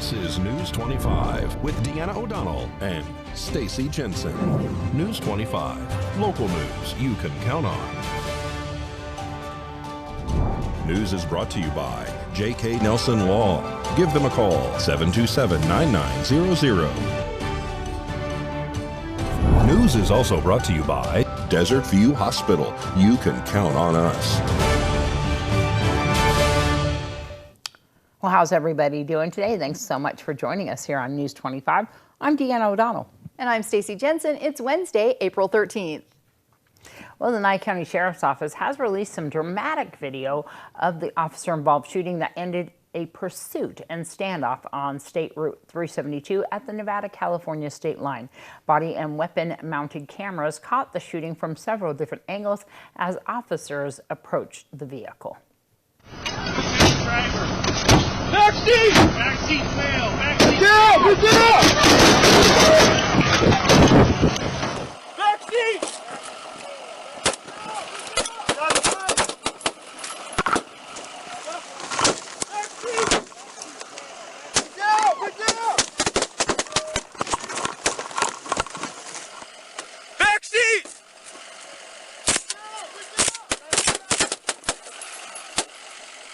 This is News 25 with Deanna O'Donnell and Stacy Jensen. News 25, local news you can count on. News is brought to you by J.K. Nelson Law. Give them a call, 727-9900. News is also brought to you by Desert View Hospital. You can count on us. Well, how's everybody doing today? Thanks so much for joining us here on News 25. I'm Deanna O'Donnell. And I'm Stacy Jensen. It's Wednesday, April 13th. Well, the Nye County Sheriff's Office has released some dramatic video of the officer-involved shooting that ended a pursuit and standoff on State Route 372 at the Nevada-California state line. Body and weapon-mounted cameras caught the shooting from several different angles as officers approached the vehicle. Backseat! Backseat fail! Backseat! Down! Get down! Backseat! Backseat! Get down! Get down! Backseat!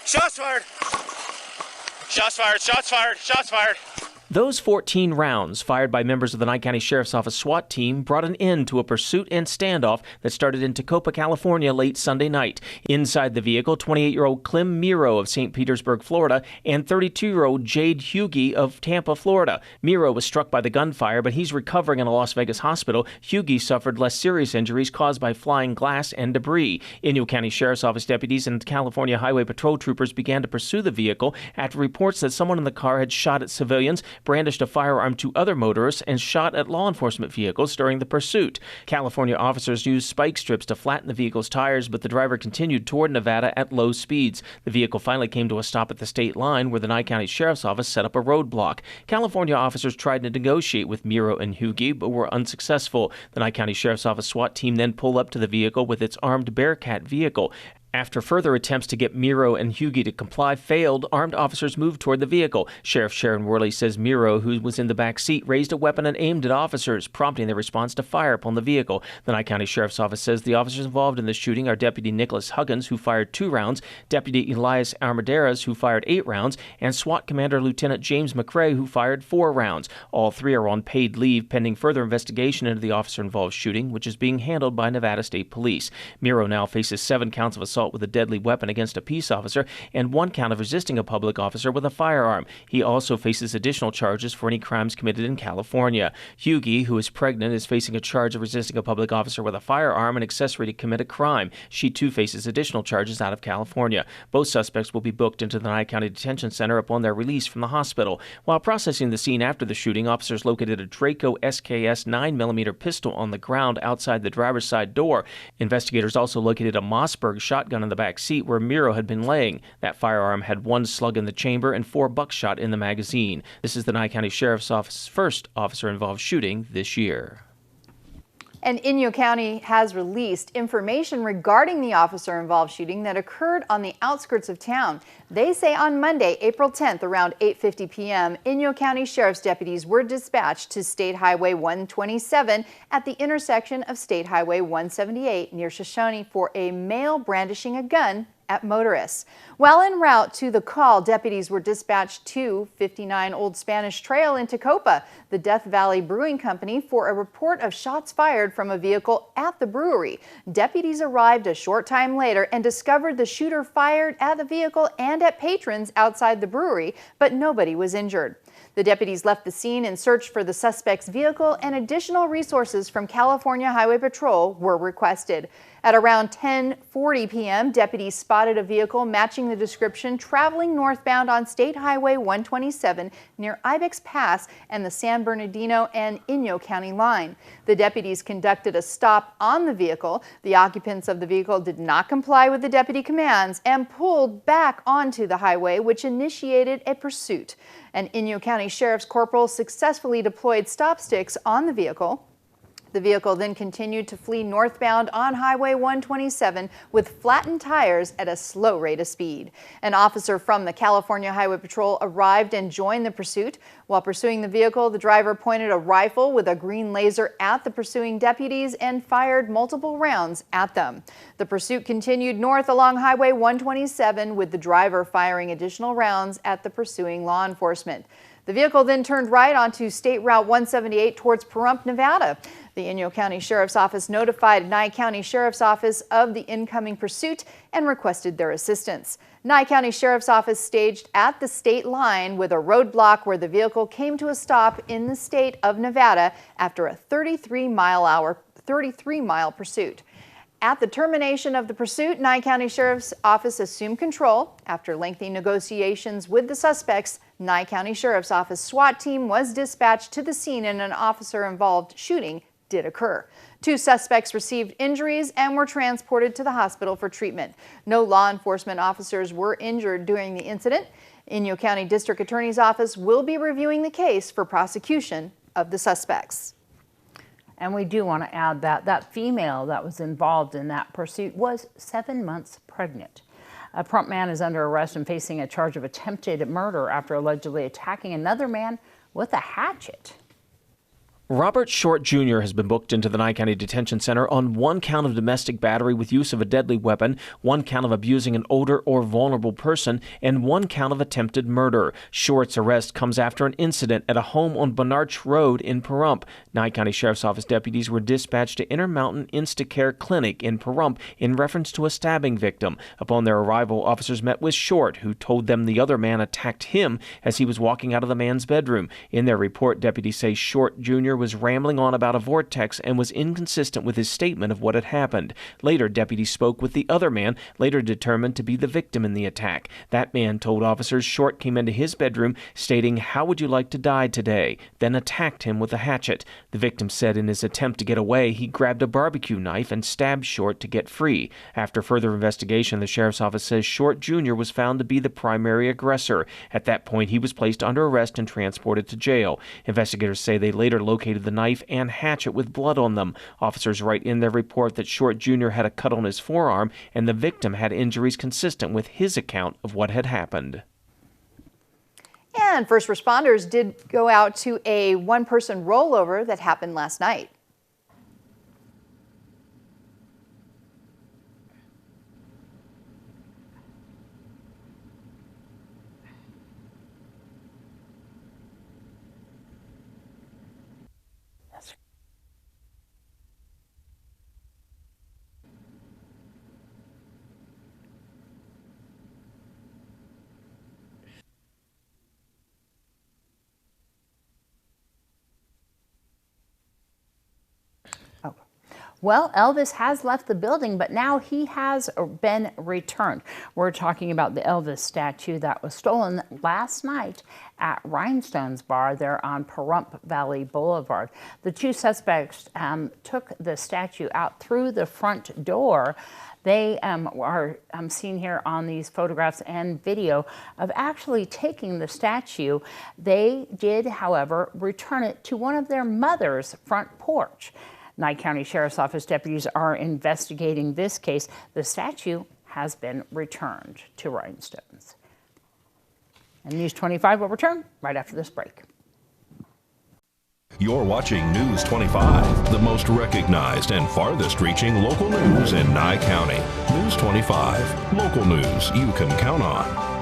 Shots fired! Shots fired, shots fired, shots fired. Those 14 rounds fired by members of the Nye County Sheriff's Office SWAT team brought an end to a pursuit and standoff that started in Tacoma, California late Sunday night. Inside the vehicle, 28-year-old Clem Miro of St. Petersburg, Florida, and 32-year-old Jade Hughey of Tampa, Florida. Miro was struck by the gunfire, but he's recovering in a Las Vegas hospital. Hughey suffered less serious injuries caused by flying glass and debris. Inyo County Sheriff's Office deputies and California Highway Patrol troopers began to pursue the vehicle after reports that someone in the car had shot at civilians, brandished a firearm to other motorists, and shot at law enforcement vehicles during the pursuit. California officers used spike strips to flatten the vehicle's tires, but the driver continued toward Nevada at low speeds. The vehicle finally came to a stop at the state line, where the Nye County Sheriff's Office set up a roadblock. California officers tried to negotiate with Miro and Hughey, but were unsuccessful. The Nye County Sheriff's Office SWAT team then pulled up to the vehicle with its armed Bearcat vehicle. After further attempts to get Miro and Hughey to comply failed, armed officers moved toward the vehicle. Sheriff Sharon Worley says Miro, who was in the back seat, raised a weapon and aimed at officers, prompting their response to fire upon the vehicle. The Nye County Sheriff's Office says the officers involved in the shooting are Deputy Nicholas Huggins, who fired 2 rounds, Deputy Elias Armaderas, who fired 8 rounds, and SWAT Commander Lieutenant James McRae, who fired 4 rounds. All 3 are on paid leave pending further investigation into the officer-involved shooting, which is being handled by Nevada State Police. Miro now faces 7 counts of assault with a deadly weapon against a peace officer and 1 count of resisting a public officer with a firearm. He also faces additional charges for any crimes committed in California. Hughey, who is pregnant, is facing a charge of resisting a public officer with a firearm and accessory to commit a crime. She too faces additional charges out of California. Both suspects will be booked into the Nye County Detention Center upon their release from the hospital. While processing the scene after the shooting, officers located a Draco SKS 9mm pistol on the ground outside the driver's side door. Investigators also located a Mossberg shotgun in the back seat where Miro had been laying. That firearm had 1 slug in the chamber and 4 buckshot in the magazine. This is the Nye County Sheriff's Office's first officer-involved shooting this year. And Inyo County has released information regarding the officer-involved shooting that occurred on the outskirts of town. They say on Monday, April 10th, around 8:50 p.m., Inyo County Sheriff's deputies were dispatched to State Highway 127 at the intersection of State Highway 178 near Shoshone for a male brandishing a gun at motorists. While en route to the call, deputies were dispatched to 59 Old Spanish Trail in Tacoma, the Death Valley Brewing Company, for a report of shots fired from a vehicle at the brewery. Deputies arrived a short time later and discovered the shooter fired at the vehicle and at patrons outside the brewery, but nobody was injured. The deputies left the scene and searched for the suspect's vehicle, and additional resources from California Highway Patrol were requested. At around 10:40 p.m., deputies spotted a vehicle matching the description traveling northbound on State Highway 127 near Ibex Pass and the San Bernardino and Inyo County line. The deputies conducted a stop on the vehicle. The occupants of the vehicle did not comply with the deputy commands and pulled back onto the highway, which initiated a pursuit. An Inyo County Sheriff's Corporal successfully deployed stop sticks on the vehicle. The vehicle then continued to flee northbound on Highway 127 with flattened tires at a slow rate of speed. An officer from the California Highway Patrol arrived and joined the pursuit. While pursuing the vehicle, the driver pointed a rifle with a green laser at the pursuing deputies and fired multiple rounds at them. The pursuit continued north along Highway 127 with the driver firing additional rounds at the pursuing law enforcement. The vehicle then turned right onto State Route 178 towards Pahrump, Nevada. The Inyo County Sheriff's Office notified Nye County Sheriff's Office of the incoming pursuit and requested their assistance. Nye County Sheriff's Office staged at the state line with a roadblock where the vehicle came to a stop in the state of Nevada after a 33-mile pursuit. At the termination of the pursuit, Nye County Sheriff's Office assumed control. After lengthy negotiations with the suspects, Nye County Sheriff's Office SWAT team was dispatched to the scene and an officer-involved shooting did occur. 2 suspects received injuries and were transported to the hospital for treatment. No law enforcement officers were injured during the incident. Inyo County District Attorney's Office will be reviewing the case for prosecution of the suspects. And we do want to add that that female that was involved in that pursuit was 7 months pregnant. A Pahrump man is under arrest and facing a charge of attempted murder after allegedly attacking another man with a hatchet. Robert Short Jr. has been booked into the Nye County Detention Center on 1 count of domestic battery with use of a deadly weapon, 1 count of abusing an older or vulnerable person, and 1 count of attempted murder. Short's arrest comes after an incident at a home on Bonarch Road in Pahrump. Nye County Sheriff's Office deputies were dispatched to Intermountain Instacare Clinic in Pahrump in reference to a stabbing victim. Upon their arrival, officers met with Short, who told them the other man attacked him as he was walking out of the man's bedroom. In their report, deputies say Short Jr. was rambling on about a vortex and was inconsistent with his statement of what had happened. Later, deputies spoke with the other man, later determined to be the victim in the attack. That man told officers Short came into his bedroom stating, "How would you like to die today?" then attacked him with a hatchet. The victim said in his attempt to get away, he grabbed a barbecue knife and stabbed Short to get free. After further investigation, the Sheriff's Office says Short Jr. was found to be the primary aggressor. At that point, he was placed under arrest and transported to jail. Investigators say they later located the knife and hatchet with blood on them. Officers write in their report that Short Jr. had a cut on his forearm and the victim had injuries consistent with his account of what had happened. And first responders did go out to a 1-person rollover that happened last night. Well, Elvis has left the building, but now he has been returned. We're talking about the Elvis statue that was stolen last night at Rhinestone's Bar there on Pahrump Valley Boulevard. The 2 suspects took the statue out through the front door. They are seen here on these photographs and video of actually taking the statue. They did, however, return it to one of their mother's front porch. Nye County Sheriff's Office deputies are investigating this case. The statue has been returned to Rhinestones. And News 25 will return right after this break. You're watching News 25, the most recognized and farthest reaching local news in Nye County. News 25, local news you can count on.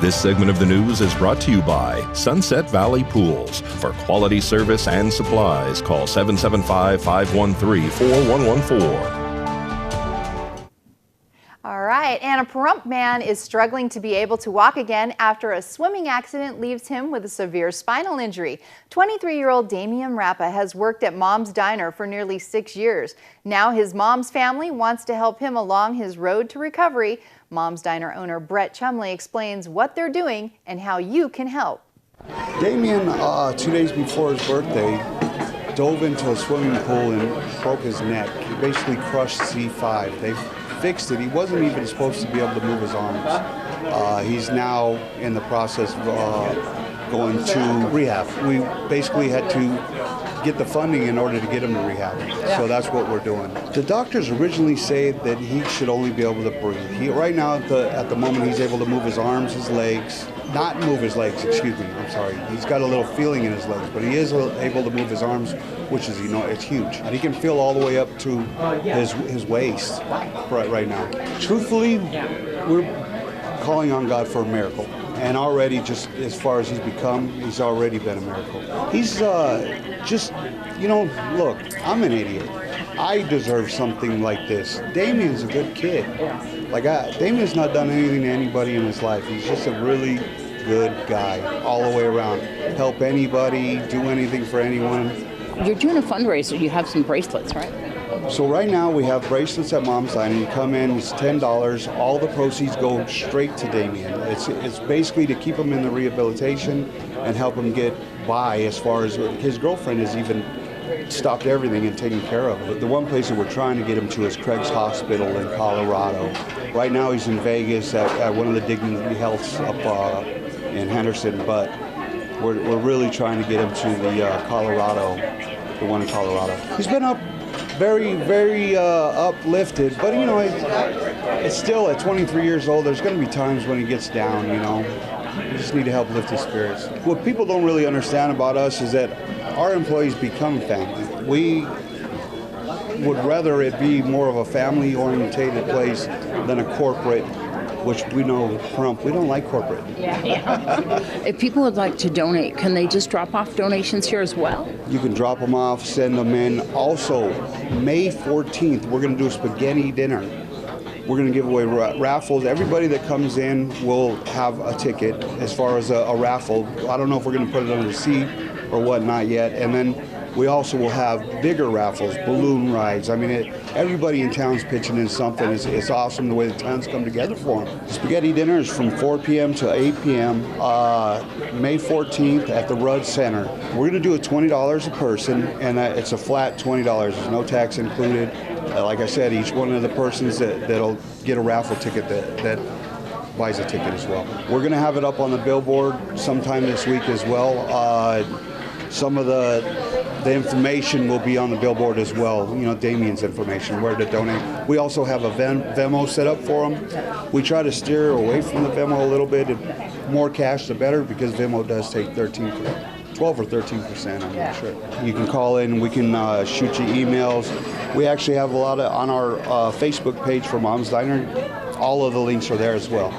This segment of the news is brought to you by Sunset Valley Pools. For quality service and supplies, call 775-513-4114. All right, and a Pahrump man is struggling to be able to walk again after a swimming accident leaves him with a severe spinal injury. 23-year-old Damian Rappa has worked at Mom's Diner for nearly 6 years. Now his mom's family wants to help him along his road to recovery. Mom's Diner owner Brett Chumley explains what they're doing and how you can help. Damian, 2 days before his birthday, dove into a swimming pool and broke his neck. He basically crushed C5. They fixed it. He wasn't even supposed to be able to move his arms. He's now in the process of going to rehab. We basically had to get the funding in order to get him to rehab. So that's what we're doing. The doctors originally say that he should only be able to breathe. Right now, at the moment, he's able to move his arms, his legs. Not move his legs, excuse me, I'm sorry. He's got a little feeling in his legs, but he is able to move his arms, which is, it's huge. And he can feel all the way up to his waist right now. Truthfully, we're calling on God for a miracle. And already, just as far as he's already been a miracle. He's look, I'm an idiot. I deserve something like this. Damien's a good kid. Damien's not done anything to anybody in his life. He's just a really good guy all the way around. Help anybody, do anything for anyone. You're doing a fundraiser. You have some bracelets, right? So right now we have bracelets at Mom's Diner. You come in, it's $10. All the proceeds go straight to Damien. It's basically to keep him in the rehabilitation and help him get by, as far as his girlfriend has even stopped everything and taken care of it. The one place that we're trying to get him to is Craig's Hospital in Colorado. Right now he's in Vegas at one of the Dignity Healths up in Henderson, but we're really trying to get him to the one in Colorado. He's been up very, very uplifted, but it's still at 23 years old. There's going to be times when he gets down. We just need to help lift his spirits. What people don't really understand about us is that our employees become family. We would rather it be more of a family-orientated place than a corporate, which we know from. We don't like corporate. Yeah. If people would like to donate, can they just drop off donations here as well? You can drop them off, send them in. Also, May 14th, we're going to do a spaghetti dinner. We're going to give away raffles. Everybody that comes in will have a ticket as far as a raffle. I don't know if we're going to put it on a receipt or what, not yet. And then we also will have bigger raffles, balloon rides. I mean, everybody in town's pitching in something. It's awesome the way the towns come together for them. Spaghetti dinner is from 4 p.m. to 8 p.m. May 14th at the Rudd Center. We're going to do it $20 a person, and it's a flat $20. There's no tax included. Like I said, each one of the persons that'll get a raffle ticket that buys a ticket as well. We're going to have it up on the billboard sometime this week as well. Some of the information will be on the billboard as well, Damien's information, where to donate. We also have a Venmo set up for them. We try to steer away from the Venmo a little bit. More cash, the better, because Venmo does take 12 or 13%, I'm not sure. You can call in, we can shoot you emails. We actually have a lot on our Facebook page for Mom's Diner. All of the links are there as well.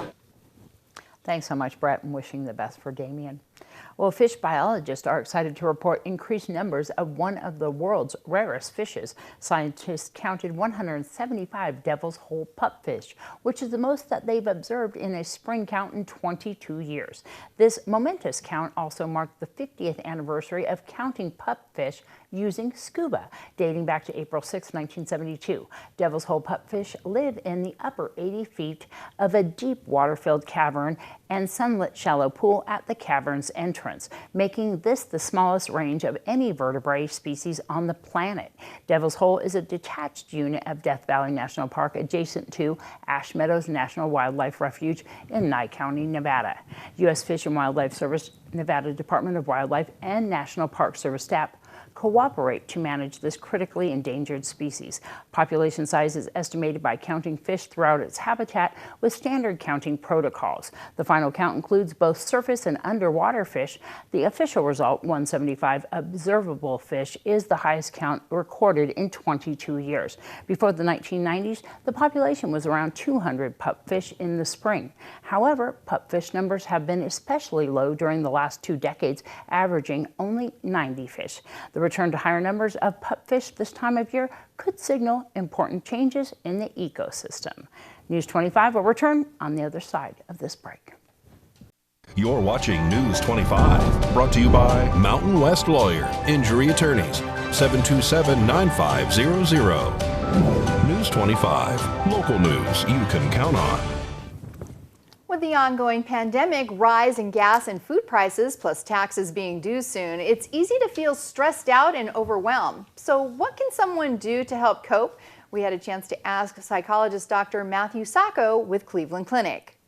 Thanks so much, Brett, and wishing the best for Damien. Well, fish biologists are excited to report increased numbers of one of the world's rarest fishes. Scientists counted 175 devil's hole pupfish, which is the most that they've observed in a spring count in 22 years. This momentous count also marked the 50th anniversary of counting pupfish using scuba, dating back to April 6, 1972. Devil's hole pupfish live in the upper 80 feet of a deep water-filled cavern and sunlit shallow pool at the cavern's entrance, making this the smallest range of any vertebrate species on the planet. Devil's Hole is a detached unit of Death Valley National Park adjacent to Ash Meadows National Wildlife Refuge in Nye County, Nevada. U.S. Fish and Wildlife Service, Nevada Department of Wildlife, and National Park Service staff cooperate to manage this critically endangered species. Population size is estimated by counting fish throughout its habitat with standard counting protocols. The final count includes both surface and underwater fish. The official result, 175 observable fish, is the highest count recorded in 22 years. Before the 1990s, the population was around 200 pupfish in the spring. However, pupfish numbers have been especially low during the last 2 decades, averaging only 90 fish. The return to higher numbers of pupfish this time of year could signal important changes in the ecosystem. News 25 will return on the other side of this break. You're watching News 25, brought to you by Mountain West Lawyer, Injury Attorneys, 727-9500. News 25, local news you can count on. With the ongoing pandemic, rise in gas and food prices, plus taxes being due soon, it's easy to feel stressed out and overwhelmed. So what can someone do to help cope? We had a chance to ask psychologist Dr. Matthew Sacco with Cleveland Clinic.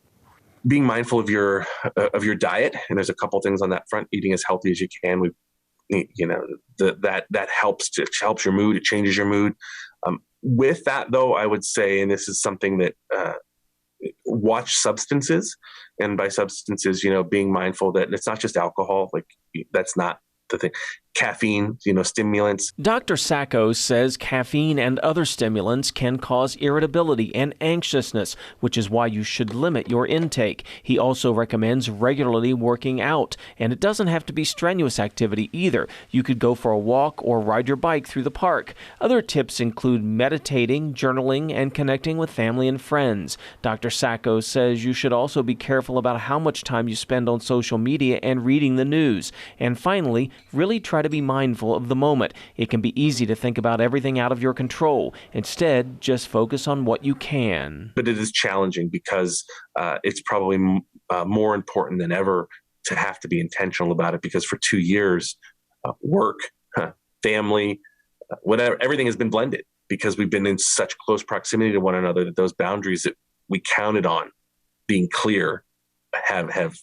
Being mindful of your diet, and there's a couple things on that front. Eating as healthy as you can. We've that helps your mood. It changes your mood. With that, though, I would say, and this is something that watch substances, and by substances, being mindful that it's not just alcohol. Like, that's not the thing. Caffeine, stimulants. Dr. Sacco says caffeine and other stimulants can cause irritability and anxiousness, which is why you should limit your intake. He also recommends regularly working out, and it doesn't have to be strenuous activity either. You could go for a walk or ride your bike through the park. Other tips include meditating, journaling, and connecting with family and friends. Dr. Sacco says you should also be careful about how much time you spend on social media and reading the news. And finally, really try to be mindful of the moment. It can be easy to think about everything out of your control. Instead, just focus on what you can. But it is challenging because it's probably more important than ever to have to be intentional about it, because for 2 years, work, family, whatever, everything has been blended because we've been in such close proximity to one another that those boundaries that we counted on being clear have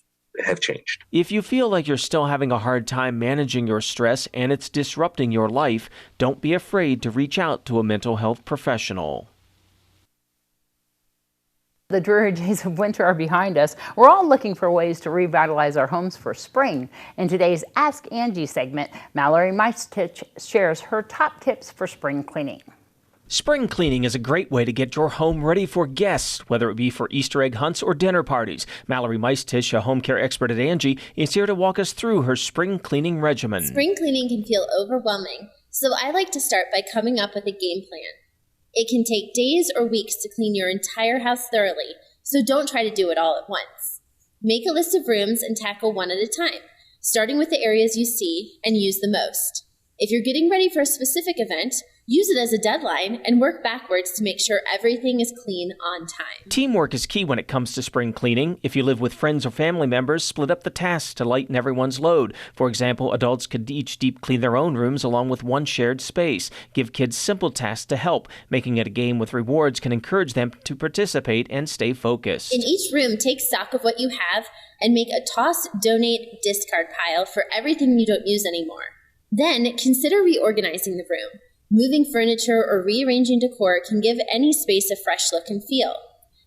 changed. If you feel like you're still having a hard time managing your stress and it's disrupting your life, don't be afraid to reach out to a mental health professional. The dreary days of winter are behind us. We're all looking for ways to revitalize our homes for spring. In today's Ask Angie segment, Mallory Meistich shares her top tips for spring cleaning. Spring cleaning is a great way to get your home ready for guests, whether it be for Easter egg hunts or dinner parties. Mallory Meistich, a home care expert at Angie, is here to walk us through her spring cleaning regimen. Spring cleaning can feel overwhelming, so I like to start by coming up with a game plan. It can take days or weeks to clean your entire house thoroughly, so don't try to do it all at once. Make a list of rooms and tackle one at a time, starting with the areas you see and use the most. If you're getting ready for a specific event, use it as a deadline and work backwards to make sure everything is clean on time. Teamwork is key when it comes to spring cleaning. If you live with friends or family members, split up the tasks to lighten everyone's load. For example, adults could each deep clean their own rooms along with one shared space. Give kids simple tasks to help. Making it a game with rewards can encourage them to participate and stay focused. In each room, take stock of what you have and make a toss, donate, discard pile for everything you don't use anymore. Then consider reorganizing the room. Moving furniture or rearranging decor can give any space a fresh look and feel.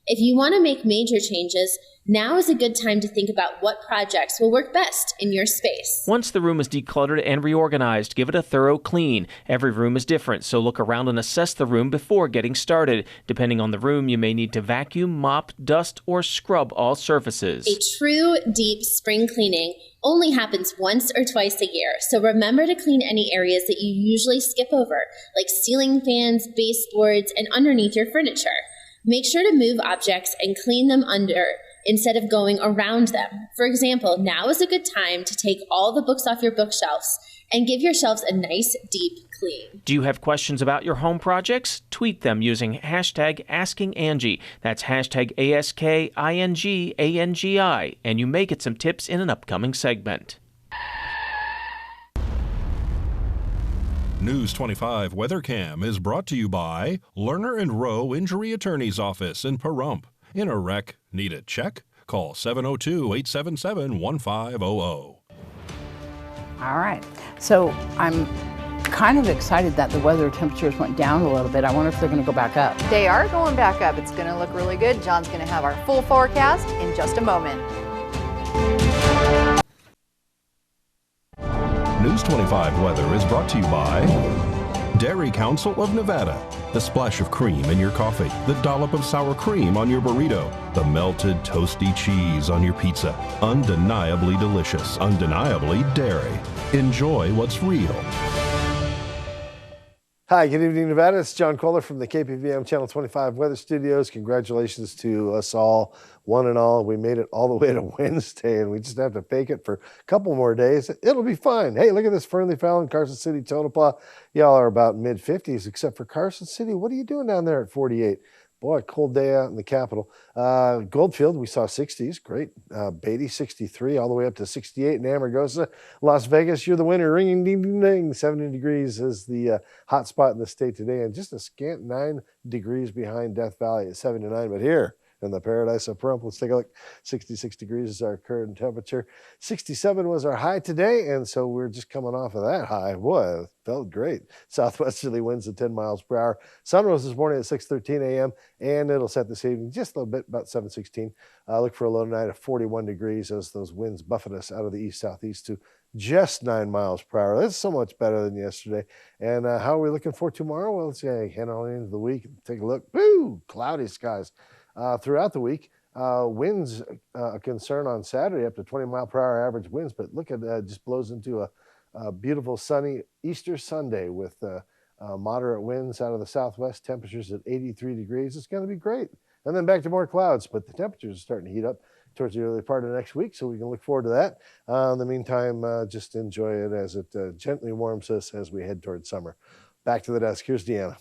If you want to make major changes, now is a good time to think about what projects will work best in your space. Once the room is decluttered and reorganized, give it a thorough clean. Every room is different, so look around and assess the room before getting started. Depending on the room, you may need to vacuum, mop, dust, or scrub all surfaces. A true, deep spring cleaning only happens once or twice a year, so remember to clean any areas that you usually skip over, like ceiling fans, baseboards, and underneath your furniture. Make sure to move objects and clean them under instead of going around them. For example, now is a good time to take all the books off your bookshelves and give your shelves a nice deep clean. Do you have questions about your home projects? Tweet them using hashtag AskingAngie. That's hashtag AskingAngie, and you may get some tips in an upcoming segment. News 25 WeatherCam is brought to you by Lerner and Rowe Injury Attorney's Office in Pahrump. In a wreck, need a check? Call 702-877-1500. All right. So I'm kind of excited that the weather temperatures went down a little bit. I wonder if they're going to go back up. They are going back up. It's going to look really good. John's going to have our full forecast in just a moment. News 25 weather is brought to you by Dairy Council of Nevada. The splash of cream in your coffee, the dollop of sour cream on your burrito, the melted toasty cheese on your pizza. Undeniably delicious, undeniably dairy. Enjoy what's real. Hi, good evening, Nevada. It's John Kohler from the KPVM Channel 25 Weather Studios. Congratulations to us all, one and all. We made it all the way to Wednesday, and we just have to fake it for a couple more days. It'll be fine. Hey, look at this. Fernley, Fallon, Carson City, Tonopah. Y'all are about mid-50s, except for Carson City. What are you doing down there at 48? Boy, cold day out in the capital. Goldfield, we saw 60s. Great. Beatty, 63, all the way up to 68 in Amargosa. Las Vegas, you're the winner. Ringing, ding, ding, ding. 70 degrees is the hot spot in the state today, and just a scant 9 degrees behind Death Valley at 79. But here, in the paradise of Pahrump. Let's take a look. 66 degrees is our current temperature. 67 was our high today, and so we're just coming off of that high. Boy, it felt great. Southwesterly winds at 10 miles per hour. Sun rose this morning at 6:13 a.m., and it'll set this evening just a little bit, about 7:16. Look for a low tonight of 41 degrees as those winds buffet us out of the east-southeast to just 9 miles per hour. That's so much better than yesterday. And how are we looking for tomorrow? Well, let's head on into the week and take a look. Woo! Cloudy skies throughout the week. Winds a concern on Saturday, up to 20 mile per hour average winds. But look at that, just blows into a beautiful sunny Easter Sunday with moderate winds out of the southwest. Temperatures at 83 degrees. It's going to be great. And then back to more clouds, but the temperatures are starting to heat up towards the early part of next week, so we can look forward to that. In the meantime, just enjoy it as it gently warms us as we head towards summer. Back to the desk. Here's Deanna.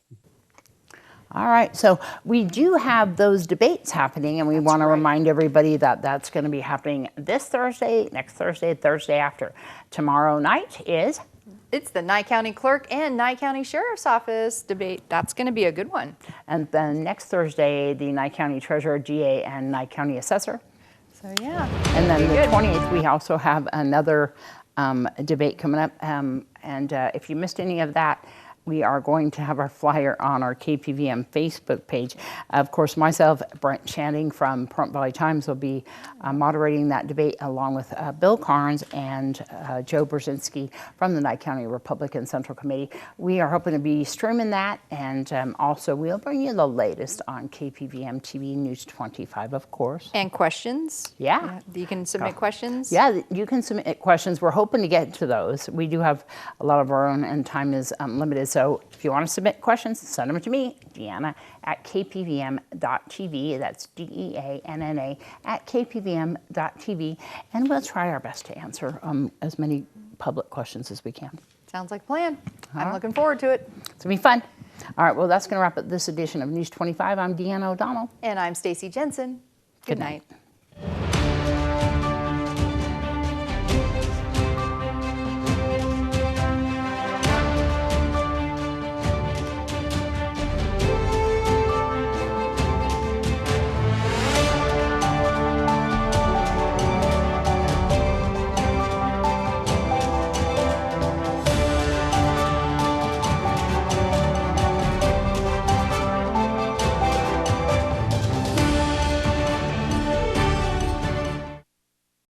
All right, so we do have those debates happening, and we want to remind everybody that that's going to be happening this Thursday, next Thursday, Thursday after. Tomorrow night is... It's the Nye County Clerk and Nye County Sheriff's Office debate. That's going to be a good one. And then next Thursday, the Nye County Treasurer, DA, and Nye County Assessor. So, yeah. And then the 28th, we also have another debate coming up. And if you missed any of that, we are going to have our flyer on our KPVM Facebook page. Of course, myself, Brent Channing from Pahrump Valley Times will be moderating that debate along with Bill Carnes and Joe Brzezinski from the Nye County Republican Central Committee. We are hoping to be streaming that, and also we'll bring you the latest on KPVM TV News 25, of course. And questions. Yeah. You can submit questions. Yeah, you can submit questions. We're hoping to get to those. We do have a lot of our own, and time is limited. So if you want to submit questions, send them to me, Deanna, at kpvm.tv. That's DEANNA at kpvm.tv. And we'll try our best to answer as many public questions as we can. Sounds like a plan. I'm looking forward to it. It's going to be fun. All right, well, that's going to wrap up this edition of News 25. I'm Deanna O'Donnell. And I'm Stacy Jensen. Good night.